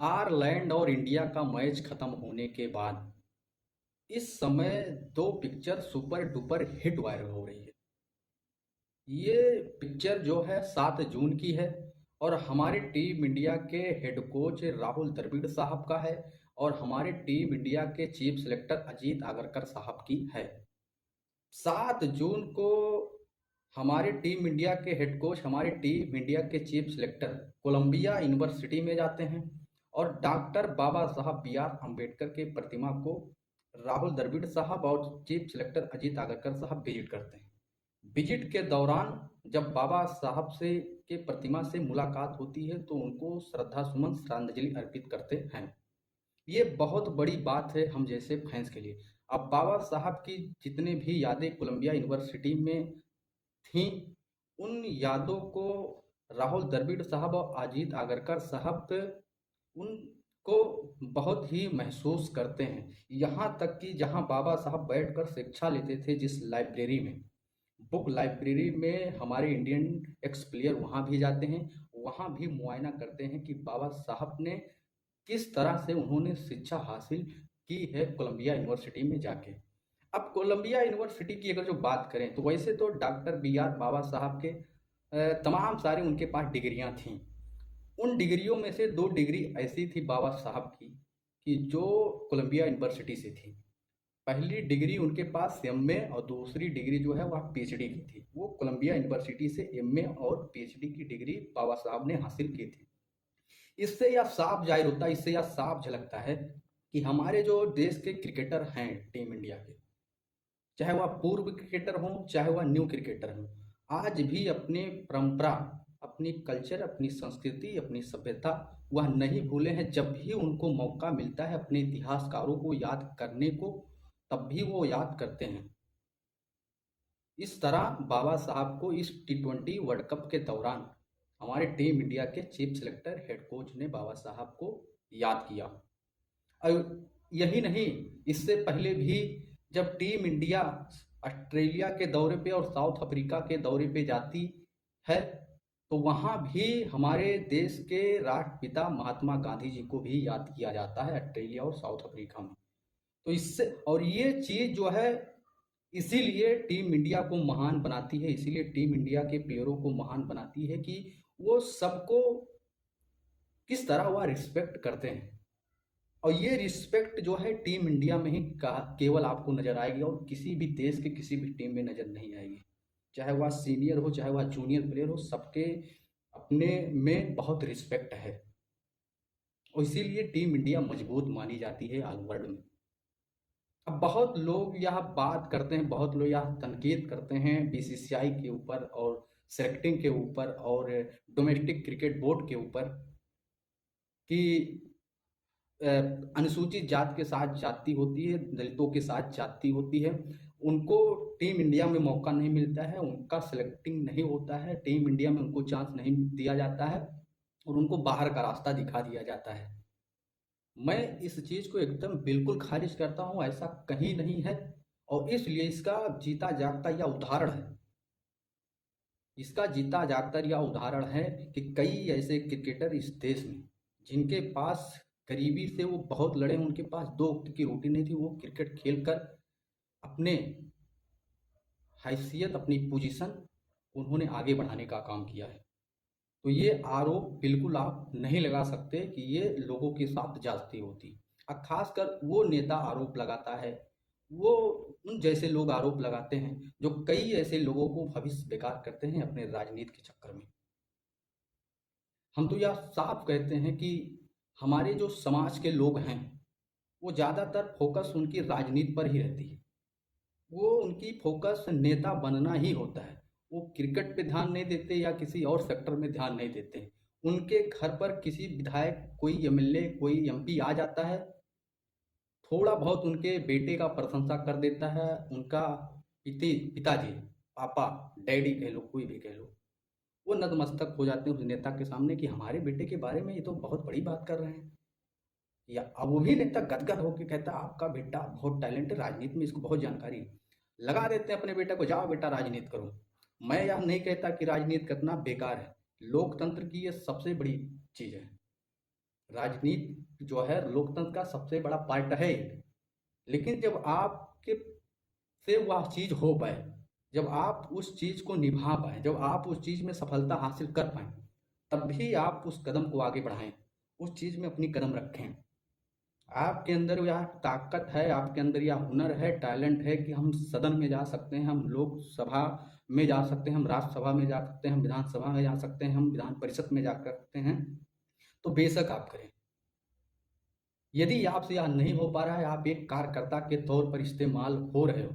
Ireland और India का match खत्म होने के बाद इस समय दो picture super duper hit viral हो रही है। ये पिक्चर जो है 7 जून की है और हमारी टीम इंडिया के हेड कोच राहुल द्रविड़ साहब का है और हमारे टीम इंडिया के चीफ सिलेक्टर अजीत आगरकर साहब की है। 7 जून को हमारी टीम इंडिया के हेड कोच हमारी टीम इंडिया के चीफ सिलेक्टर कोलंबिया यूनिवर्सिटी में जाते हैं और डॉक्टर बाबा साहब बी आर अम्बेडकर के प्रतिमा को राहुल द्रविड़ साहब और चीफ सिलेक्टर अजीत आगरकर साहब विजिट करते हैं। विजिट के दौरान जब बाबा साहब से के प्रतिमा से मुलाकात होती है तो उनको श्रद्धा सुमन श्रद्धांजलि अर्पित करते हैं। ये बहुत बड़ी बात है हम जैसे फैंस के लिए। अब बाबा साहब की जितने भी यादें कोलंबिया यूनिवर्सिटी में थीं, उन यादों को राहुल द्रविड़ साहब और अजीत आगरकर साहब उनको बहुत ही महसूस करते हैं। यहाँ तक कि जहाँ बाबा साहब बैठकर शिक्षा लेते थे, जिस लाइब्रेरी में, बुक लाइब्रेरी में, हमारे इंडियन एक्स प्लेयर वहाँ भी जाते हैं, वहाँ भी मुआयना करते हैं कि बाबा साहब ने किस तरह से उन्होंने शिक्षा हासिल की है कोलंबिया यूनिवर्सिटी में जाके। अब कोलंबिया यूनिवर्सिटी की अगर जो बात करें तो वैसे तो डॉक्टर बी आर बाबा साहब के तमाम सारे उनके पास डिग्रियां थीं। उन डिग्रियों में से 2 डिग्री ऐसी थी बाबा साहब की कि जो कोलंबिया यूनिवर्सिटी से थी। पहली डिग्री उनके पास एमए और दूसरी डिग्री जो है वह पीएचडी की थी। वो कोलंबिया यूनिवर्सिटी से एमए और पीएचडी की डिग्री बाबा साहब ने हासिल की थी। इससे यह साफ जाहिर होता है, इससे यह साफ झलकता है कि हमारे जो देश के क्रिकेटर हैं टीम इंडिया के, चाहे वह पूर्व क्रिकेटर हों चाहे वह न्यू क्रिकेटर हों, आज भी अपनी परंपरा, अपनी कल्चर, अपनी संस्कृति, अपनी सभ्यता वह नहीं भूले हैं। जब भी उनको मौका मिलता है अपने इतिहासकारों को याद करने को, तब भी वो याद करते हैं। इस तरह बाबा साहब को इस T20 वर्ल्ड कप के दौरान हमारे टीम इंडिया के चीफ सिलेक्टर हेड कोच ने बाबा साहब को याद किया। और यही नहीं, इससे पहले भी जब टीम इंडिया ऑस्ट्रेलिया के दौरे पे और साउथ अफ्रीका के दौरे पे जाती है तो वहाँ भी हमारे देश के राष्ट्रपिता महात्मा गांधी जी को भी याद किया जाता है ऑस्ट्रेलिया और साउथ अफ्रीका में। तो इससे और ये चीज़ जो है इसीलिए टीम इंडिया को महान बनाती है, इसीलिए टीम इंडिया के प्लेयरों को महान बनाती है कि वो सबको किस तरह वह रिस्पेक्ट करते हैं। और ये रिस्पेक्ट जो है टीम इंडिया में ही केवल आपको नजर आएगी और किसी भी देश के किसी भी टीम में नजर नहीं आएगी। चाहे वह सीनियर हो चाहे वह जूनियर प्लेयर हो, सबके अपने में बहुत रिस्पेक्ट है और इसीलिए टीम इंडिया मजबूत मानी जाती है ऑल वर्ल्ड में। अब बहुत लोग यह बात करते हैं, बहुत लोग यह तनकीद करते हैं बीसीसीआई के ऊपर और सेलेक्टिंग के ऊपर और डोमेस्टिक क्रिकेट बोर्ड के ऊपर कि अनुसूचित जात के साथ जाति होती है, दलितों के साथ जाति होती है, उनको टीम इंडिया में मौका नहीं मिलता है, उनका सिलेक्टिंग नहीं होता है, टीम इंडिया में उनको चांस नहीं दिया जाता है और उनको बाहर का रास्ता दिखा दिया जाता है। मैं इस चीज़ को एकदम बिल्कुल खारिज करता हूँ, ऐसा कहीं नहीं है। और इसलिए इसका जीता जागता यह उदाहरण है, इसका जीता जागता यह उदाहरण है कि कई ऐसे क्रिकेटर इस देश में जिनके पास गरीबी से वो बहुत लड़े, उनके पास 2 वक्त की रोटी नहीं थी, वो क्रिकेट खेलकर अपने हैसियत, अपनी पोजीशन उन्होंने आगे बढ़ाने का काम किया है। तो ये आरोप बिल्कुल आप नहीं लगा सकते कि ये लोगों के साथ जाती होती। और खासकर वो नेता आरोप लगाता है, वो उन जैसे लोग आरोप लगाते हैं जो कई ऐसे लोगों को भविष्य बेकार करते हैं अपने राजनीति के चक्कर में। हम तो यह साफ कहते हैं कि हमारे जो समाज के लोग हैं वो ज़्यादातर फोकस उनकी राजनीति पर ही रहती है। वो उनकी फोकस नेता बनना ही होता है। वो क्रिकेट पे ध्यान नहीं देते या किसी और सेक्टर में ध्यान नहीं देते। उनके घर पर किसी विधायक, कोई एमएलए, कोई एमपी आ जाता है, थोड़ा बहुत उनके बेटे का प्रशंसा कर देता है, उनका पिताजी, पापा, डैडी कह लो, कोई भी कह लो, वो नतमस्तक हो जाते हैं उस नेता के सामने कि हमारे बेटे के बारे में ये तो बहुत बड़ी बात कर रहे हैं। या अब वो भी नेता गदगद होकर कहता है आपका बेटा बहुत टैलेंट है, राजनीति में इसको बहुत जानकारी है। लगा देते हैं अपने बेटा को, जाओ बेटा राजनीति करो। मैं यह नहीं कहता कि राजनीति करना बेकार है, लोकतंत्र की ये सबसे बड़ी चीज़ है। राजनीति जो है लोकतंत्र का सबसे बड़ा पार्ट है। लेकिन जब आपके से वह चीज़ हो पाए, जब आप उस चीज़ को निभा पाएँ, जब आप उस चीज़ में सफलता हासिल कर पाएँ, तब भी आप उस कदम को आगे बढ़ाएँ, उस चीज़ में अपनी कदम रखें। आपके अंदर यह ताकत है, आपके अंदर यह हुनर है, टैलेंट है कि हम सदन में जा सकते हैं, हम लोकसभा में जा सकते हैं, हम राज्यसभा में जा सकते हैं, हम विधानसभा में जा सकते हैं, हम विधान परिषद में जा सकते हैं, तो बेशक आप करें। यदि आपसे यह नहीं हो पा रहा है, आप एक कार्यकर्ता के तौर पर इस्तेमाल हो रहे हो,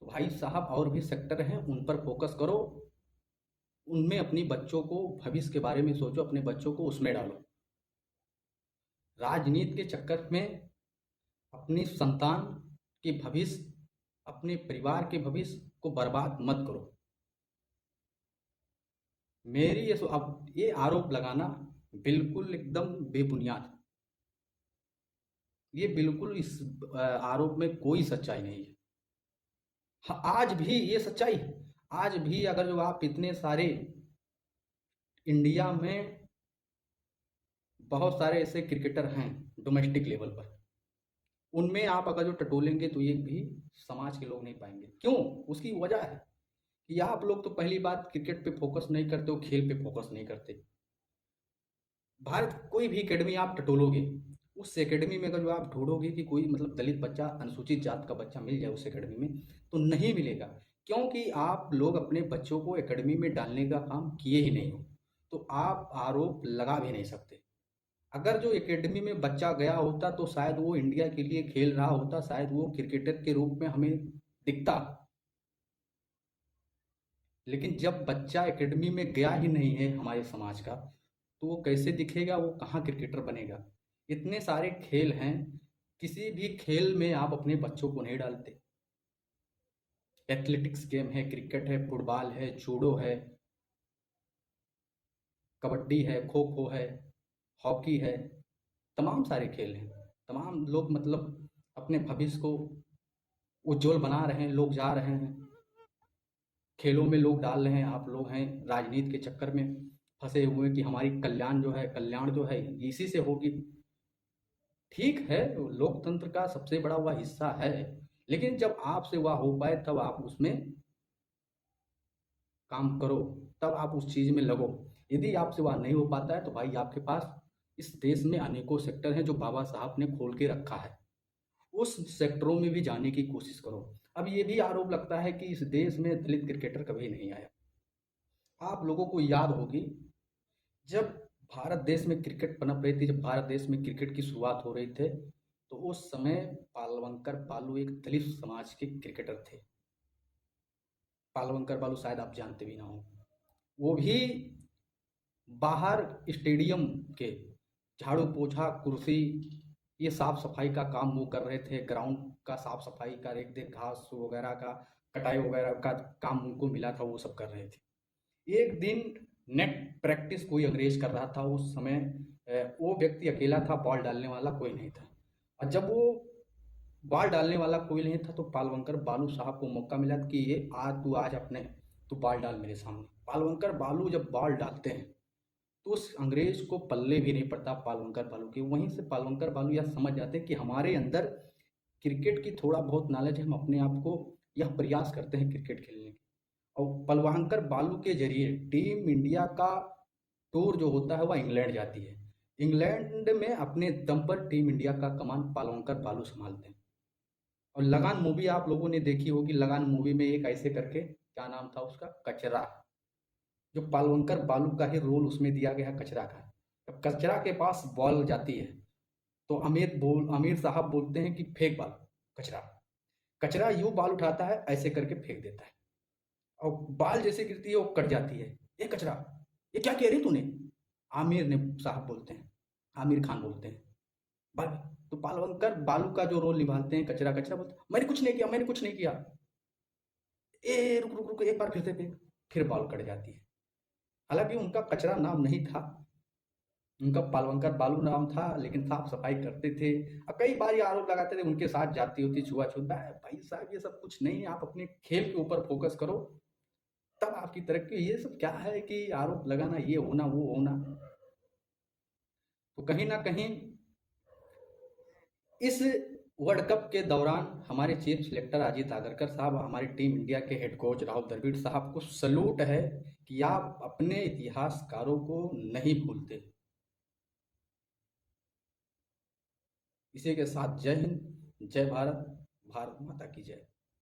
तो भाई साहब और भी सेक्टर हैं, उन पर फोकस करो, उनमें अपनी बच्चों को भविष्य के बारे में सोचो, अपने बच्चों को उसमें डालो। राजनीति के चक्कर में अपनी संतान के भविष्य, अपने परिवार के भविष्य को बर्बाद मत करो। मेरी अब ये आरोप लगाना बिल्कुल एकदम बेबुनियाद। ये बिल्कुल इस आरोप में कोई सच्चाई नहीं है। हाँ, आज भी ये सच्चाई है। आज भी अगर जो आप इतने सारे इंडिया में बहुत सारे ऐसे क्रिकेटर हैं डोमेस्टिक लेवल पर, उनमें आप अगर जो टटोलेंगे तो एक भी समाज के लोग नहीं पाएंगे। क्यों? उसकी वजह है कि आप लोग तो पहली बात क्रिकेट पे फोकस नहीं करते हो, खेल पे फोकस नहीं करते। भारत कोई भी एकेडमी आप टटोलोगे, उस एकेडमी में अगर जो आप ढूंढोगे कि कोई मतलब दलित बच्चा, अनुसूचित जात का बच्चा मिल जाए उस एकेडमी में, तो नहीं मिलेगा। क्योंकि आप लोग अपने बच्चों को एकेडमी में डालने का काम किए ही नहीं हो, तो आप आरोप लगा भी नहीं सकते। अगर जो एकेडमी में बच्चा गया होता तो शायद वो इंडिया के लिए खेल रहा होता, शायद वो क्रिकेटर के रूप में हमें दिखता। लेकिन जब बच्चा एकेडमी में गया ही नहीं है हमारे समाज का, तो वो कैसे दिखेगा, वो कहाँ क्रिकेटर बनेगा? इतने सारे खेल हैं, किसी भी खेल में आप अपने बच्चों को नहीं डालते। एथलेटिक्स गेम है, क्रिकेट है, फुटबॉल है, जूडो है, कबड्डी है, खो खो है, हॉकी है, तमाम सारे खेल हैं। तमाम लोग मतलब अपने भविष्य को उज्जवल बना रहे हैं, लोग जा रहे हैं खेलों में, लोग डाल रहे हैं। आप लोग हैं राजनीति के चक्कर में फंसे हुए कि हमारी कल्याण जो है इसी से होगी। ठीक है, लोकतंत्र का सबसे बड़ा वह हिस्सा है, लेकिन जब आपसे वह हो पाए तब आप उसमें काम करो, तब आप उस चीज़ में लगो। यदि आपसे वह नहीं हो पाता है तो भाई आपके पास इस देश में अनेकों सेक्टर हैं जो बाबा साहब ने खोल के रखा है, उस सेक्टरों में भी जाने की कोशिश करो। अब ये भी आरोप लगता है कि इस देश में दलित क्रिकेटर कभी नहीं आया। आप लोगों को याद होगी, जब भारत देश में क्रिकेट पनप रही थी, जब भारत देश में क्रिकेट की शुरुआत हो रही थे, तो उस समय पालवंकर बालू एक दलित समाज के क्रिकेटर थे। पालवंकर बालू शायद आप जानते भी ना हो। वो भी बाहर स्टेडियम के झाड़ू पोछा कुर्सी, ये साफ सफाई का काम वो कर रहे थे। ग्राउंड का साफ सफाई का, रेख देख, घास वगैरह का कटाई वगैरह का काम उनको मिला था, वो सब कर रहे थे। एक दिन नेट प्रैक्टिस कोई अंग्रेज कर रहा था उस समय। वो व्यक्ति अकेला था, बॉल डालने वाला कोई नहीं था। और जब वो बॉल डालने वाला कोई नहीं था तो पालवंकर बालू साहब को मौका मिला कि ये आज अपने तू बॉल डाल मेरे सामने। पालवंकर बालू जब बॉल डालते हैं तो उस अंग्रेज को पल्ले भी नहीं पड़ता पालवंकर बालू के। वहीं से पालवंकर बालू यह समझ जाते हैं कि हमारे अंदर क्रिकेट की थोड़ा बहुत नॉलेज है, हम अपने आप को यह प्रयास करते हैं क्रिकेट खेलने की। और पालवंकर बालू के जरिए टीम इंडिया का टूर जो होता है वह इंग्लैंड जाती है। इंग्लैंड में अपने दम पर टीम इंडिया का कमान पालवंकर बालू संभालते हैं। और लगान मूवी आप लोगों ने देखी होगी। लगान मूवी में एक ऐसे करके, क्या नाम था उसका, कचरा, जो पालवंकर बालू का ही रोल उसमें दिया गया है कचरा का। जब कचरा के पास बॉल जाती है तो आमिर साहब बोलते हैं कि फेंक बॉल। कचरा कचरा यूं बॉल उठाता है, ऐसे करके फेंक देता है, और बॉल जैसे गिरती है वो कट जाती है। ये कचरा, ये क्या कह रही तूने? आमिर ने साहब बोलते हैं, आमिर खान बोलते हैं। बल तो पालवंकर बालू का जो रोल निभाते हैं कचरा, कचरा बोलते हैं, मैंने कुछ नहीं किया, मैंने कुछ नहीं किया। ए रुक रुक रुक, एक बार फिर से फेंक, फिर बॉल कट जाती है। हालांकि उनका कचरा नाम नहीं था, उनका पालवंकर बालू नाम था, लेकिन साफ सफाई करते थे। और कई बार ये आरोप लगाते थे उनके साथ जाती होती छुआछूत। भाई साहब ये सब कुछ नहीं है, आप अपने खेल के ऊपर फोकस करो, तब आपकी तरक्की। ये सब क्या है कि आरोप लगाना, ये होना वो होना। तो कहीं ना कहीं इस वर्ल्ड कप के दौरान हमारे चीफ सिलेक्टर अजीत आगरकर साहब, हमारी टीम इंडिया के हेड कोच राहुल द्रविड़ साहब को सलूट है कि आप अपने इतिहासकारों को नहीं भूलते। इसी के साथ जय हिंद, जय भारत, भारत माता की जय।